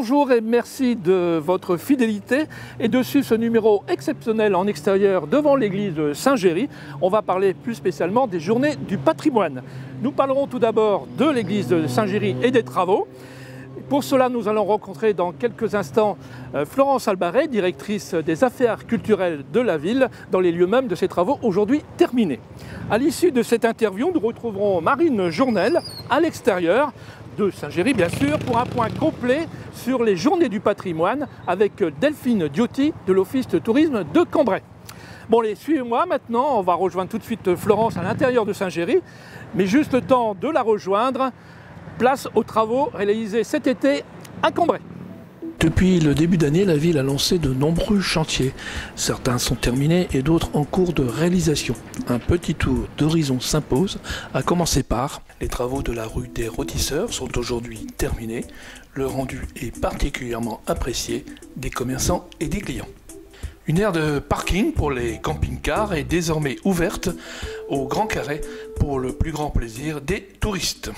Bonjour et merci de votre fidélité et de suivre ce numéro exceptionnel en extérieur devant l'église de Saint-Géry. On va parler plus spécialement des journées du patrimoine. Nous parlerons tout d'abord de l'église de Saint-Géry et des travaux. Pour cela, nous allons rencontrer dans quelques instants Florence Albaret, directrice des affaires culturelles de la ville, dans les lieux mêmes de ces travaux aujourd'hui terminés. À l'issue de cette interview, nous retrouverons Marine Journel à l'extérieur de Saint-Géry, bien sûr, pour un point complet sur les journées du patrimoine avec Delphine Diotti de l'Office de tourisme de Cambrai. Bon, allez, suivez-moi maintenant, on va rejoindre tout de suite Florence à l'intérieur de Saint-Géry, mais juste le temps de la rejoindre. Place aux travaux réalisés cet été à Cambrai. Depuis le début d'année, la ville a lancé de nombreux chantiers. Certains sont terminés et d'autres en cours de réalisation. Un petit tour d'horizon s'impose, à commencer par les travaux de la rue des Rôtisseurs sont aujourd'hui terminés. Le rendu est particulièrement apprécié des commerçants et des clients. Une aire de parking pour les camping-cars est désormais ouverte au Grand Carré pour le plus grand plaisir des touristes.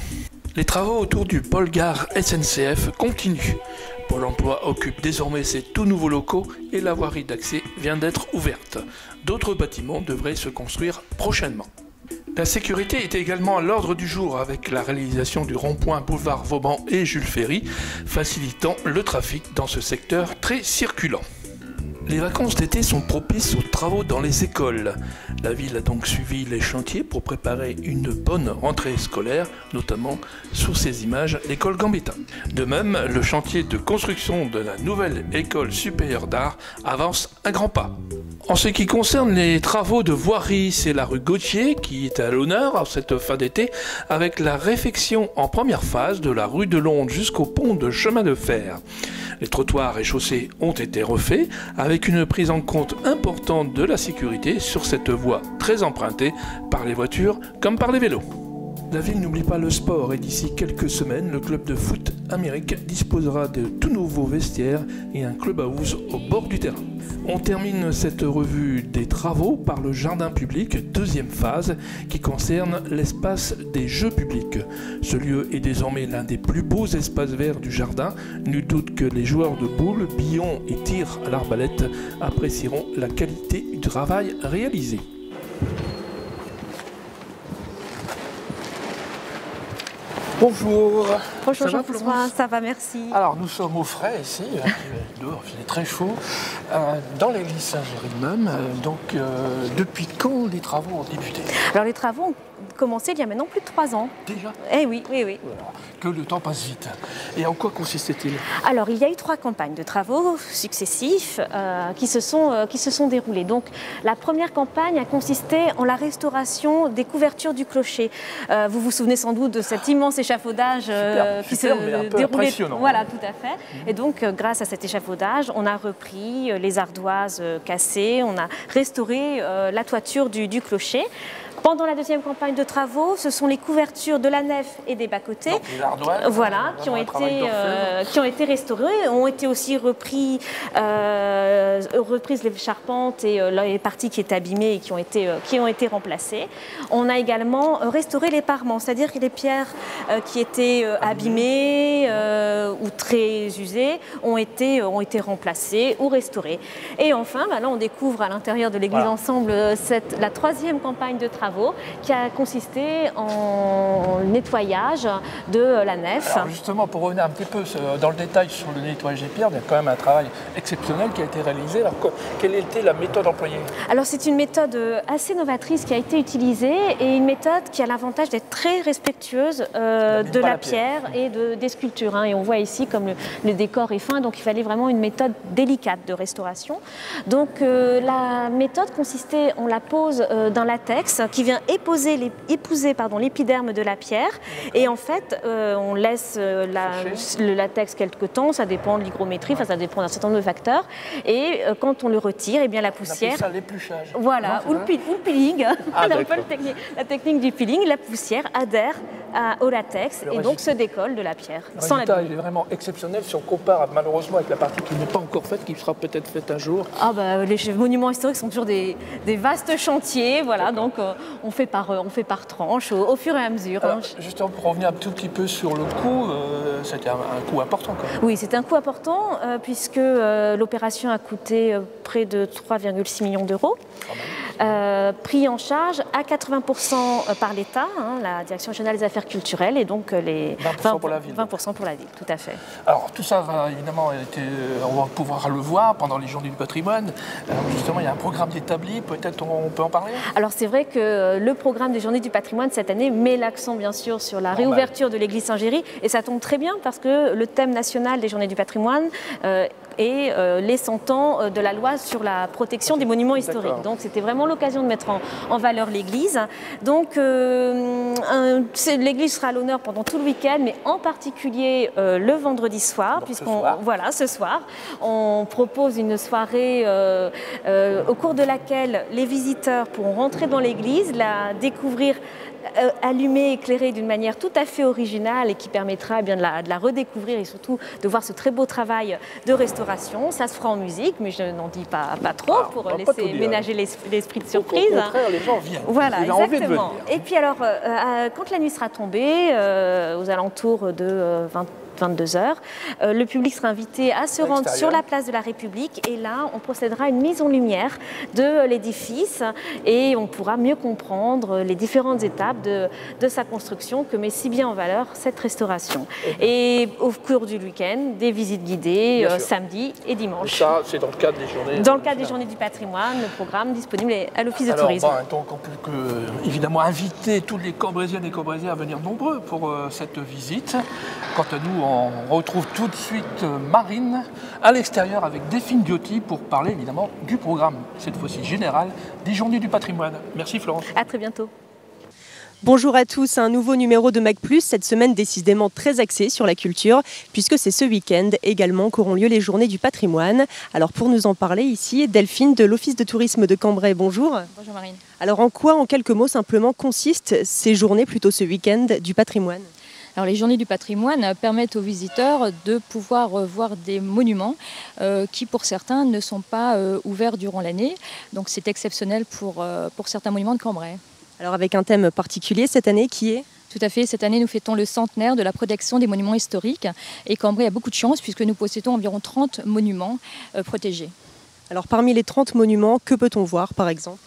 Les travaux autour du pôle gare SNCF continuent. Pôle emploi occupe désormais ses tout nouveaux locaux et la voirie d'accès vient d'être ouverte. D'autres bâtiments devraient se construire prochainement. La sécurité est également à l'ordre du jour avec la réalisation du rond-point boulevard Vauban et Jules Ferry, facilitant le trafic dans ce secteur très circulant. Les vacances d'été sont propices aux travaux dans les écoles. La ville a donc suivi les chantiers pour préparer une bonne rentrée scolaire, notamment sur ces images l'école Gambetta. De même, le chantier de construction de la nouvelle école supérieure d'art avance à grands pas. En ce qui concerne les travaux de voirie, c'est la rue Gautier qui est à l'honneur en cette fin d'été avec la réfection en première phase de la rue de Londres jusqu'au pont de chemin de fer. Les trottoirs et chaussées ont été refaits avec une prise en compte importante de la sécurité sur cette voie très empruntée par les voitures comme par les vélos. La ville n'oublie pas le sport et d'ici quelques semaines, le club de foot Amérique disposera de tout nouveaux vestiaires et un clubhouse au bord du terrain. On termine cette revue des travaux par le jardin public, deuxième phase, qui concerne l'espace des jeux publics. Ce lieu est désormais l'un des plus beaux espaces verts du jardin. Nul doute que les joueurs de boules, billons et tirs à l'arbalète apprécieront la qualité du travail réalisé. Bonjour. Bonjour Jean-François, ça va, merci. Alors nous sommes au frais ici, dehors il est très chaud, dans l'église Saint-Géry même. Depuis quand les travaux ont débuté? Alors les travaux ont commencé il y a maintenant plus de 3 ans. Déjà? Eh oui, oui, oui. Voilà. Que le temps passe vite. Et en quoi consistait-il? Alors il y a eu 3 campagnes de travaux successifs qui se sont déroulées. Donc la première campagne a consisté en la restauration des couvertures du clocher. Vous vous souvenez sans doute de cet immense échafaudage qui se déroulait. Voilà, tout à fait. Et donc grâce à cet échafaudage, on a repris les ardoises cassées, on a restauré la toiture du clocher. Pendant la deuxième campagne de travaux, ce sont les couvertures de la nef et des bas-côtés qui ont été restaurées, ont été aussi reprises les charpentes et les parties qui étaient abîmées et qui ont été remplacées. On a également restauré les parements, c'est-à-dire que les pierres qui étaient abîmées ou très usées ont été remplacées ou restaurées. Et enfin, là on découvre à l'intérieur de l'église ensemble la troisième campagne de travaux qui a consisté en nettoyage de la nef. Alors justement, pour revenir un petit peu dans le détail sur le nettoyage des pierres, il y a quand même un travail exceptionnel qui a été réalisé. Alors, quelle était la méthode employée? Alors c'est une méthode assez novatrice qui a été utilisée et une méthode qui a l'avantage d'être très respectueuse de la pierre et des sculptures. Et on voit ici comme le décor est fin, donc il fallait vraiment une méthode délicate de restauration. Donc la méthode consistait en la pose d'un latex qui vient épouser l'épiderme de la pierre et en fait on laisse le latex quelque temps, ça dépend de l'hygrométrie, ça dépend d'un certain nombre de facteurs et quand on le retire, et bien la poussière, ça l'épluchage. Voilà, ou le peeling, la technique du peeling, la poussière adhère au latex et donc se décolle de la pierre. Le résultat est vraiment exceptionnel si on compare malheureusement avec la partie qui n'est pas encore faite, qui sera peut-être faite un jour. Les monuments historiques sont toujours des vastes chantiers, voilà, donc on fait par tranche au fur et à mesure. Alors, justement, pour revenir un tout petit peu sur le coût, c'était un coût important quand même. Oui, c'est un coût important puisque l'opération a coûté près de 3,6 millions d'euros. Pris en charge à 80% par l'État, la Direction régionale des affaires culturelles, et donc les 20% pour la ville. 20% pour la ville, tout à fait. Alors tout ça va évidemment, on va pouvoir le voir pendant les Journées du patrimoine. Justement, il y a un programme établi, peut-être on peut en parler? Alors c'est vrai que le programme des Journées du patrimoine cette année met l'accent bien sûr sur la réouverture de l'église Saint-Géry, et ça tombe très bien parce que le thème national des Journées du patrimoine et les 100 ans de la loi sur la protection des monuments historiques. Donc c'était vraiment l'occasion de mettre en valeur l'église. Donc l'église sera à l'honneur pendant tout le week-end, mais en particulier le vendredi soir, ce soir, on propose une soirée au cours de laquelle les visiteurs pourront rentrer dans l'église, la découvrir allumée, éclairée d'une manière tout à fait originale et qui permettra de la redécouvrir et surtout de voir ce très beau travail de restauration. Ça se fera en musique, mais je n'en dis pas trop pour laisser ménager l'esprit de surprise. Au contraire, les gens viennent. Voilà, exactement. Et puis alors, quand la nuit sera tombée, aux alentours de 22h, le public sera invité à se rendre sur la place de la République et là on procédera à une mise en lumière de l'édifice et on pourra mieux comprendre les différentes étapes de sa construction que met si bien en valeur cette restauration. Et au cours du week-end, des visites guidées samedi et dimanche. Et ça, c'est dans le cadre des journées. Dans le cadre des Journées du patrimoine, le programme disponible à l'Office de tourisme. Donc on peut évidemment inviter tous les Cambrésiennes et Cambrésiens à venir nombreux pour cette visite. Quant à nous, on retrouve tout de suite Marine à l'extérieur avec Delphine Biotti pour parler évidemment du programme, cette fois-ci général, des Journées du patrimoine. Merci Florence. À très bientôt. Bonjour à tous, un nouveau numéro de Mac+, cette semaine décidément très axé sur la culture, puisque c'est ce week-end également qu'auront lieu les Journées du patrimoine. Alors pour nous en parler ici, Delphine de l'Office de tourisme de Cambrai, bonjour. Bonjour Marine. Alors en quoi, en quelques mots simplement, consistent ces journées, plutôt ce week-end du patrimoine ? Alors, les Journées du patrimoine permettent aux visiteurs de pouvoir voir des monuments qui, pour certains, ne sont pas ouverts durant l'année. Donc, c'est exceptionnel pour certains monuments de Cambrai. Alors, avec un thème particulier cette année qui est ? Tout à fait. Cette année, nous fêtons le centenaire de la protection des monuments historiques. Et Cambrai a beaucoup de chance puisque nous possédons environ 30 monuments protégés. Alors, parmi les 30 monuments, que peut-on voir, par exemple ?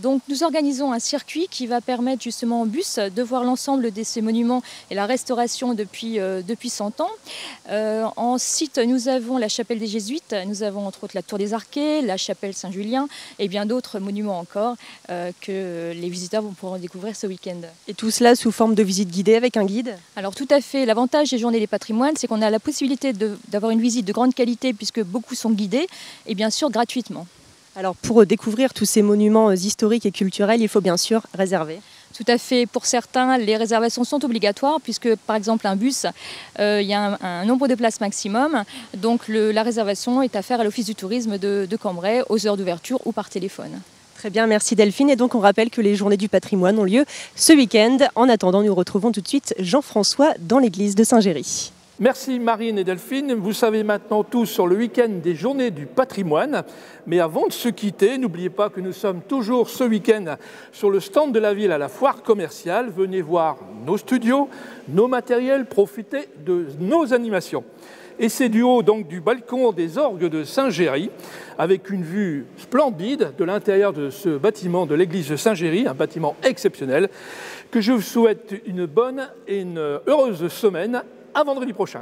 Donc nous organisons un circuit qui va permettre justement en bus de voir l'ensemble de ces monuments et la restauration depuis 100 ans. En site, nous avons la chapelle des Jésuites, nous avons entre autres la tour des Arquets, la chapelle Saint-Julien et bien d'autres monuments encore que les visiteurs vont pouvoir découvrir ce week-end. Et tout cela sous forme de visite guidée avec un guide ? Alors tout à fait, l'avantage des Journées des patrimoines, c'est qu'on a la possibilité d'avoir une visite de grande qualité puisque beaucoup sont guidés et bien sûr gratuitement. Alors pour découvrir tous ces monuments historiques et culturels, il faut bien sûr réserver. Tout à fait. Pour certains, les réservations sont obligatoires puisque, par exemple, un bus, il y a un nombre de places maximum. Donc la réservation est à faire à l'Office du tourisme de Cambrai aux heures d'ouverture ou par téléphone. Très bien, merci Delphine. Et donc on rappelle que les Journées du patrimoine ont lieu ce week-end. En attendant, nous retrouvons tout de suite Jean-François dans l'église de Saint-Géry. Merci Marine et Delphine. Vous savez maintenant tout sur le week-end des Journées du patrimoine. Mais avant de se quitter, n'oubliez pas que nous sommes toujours ce week-end sur le stand de la ville à la foire commerciale. Venez voir nos studios, nos matériels, profitez de nos animations. Et c'est du haut donc du balcon des orgues de Saint-Géry, avec une vue splendide de l'intérieur de ce bâtiment de l'église de Saint-Géry, un bâtiment exceptionnel, que je vous souhaite une bonne et une heureuse semaine. À vendredi prochain.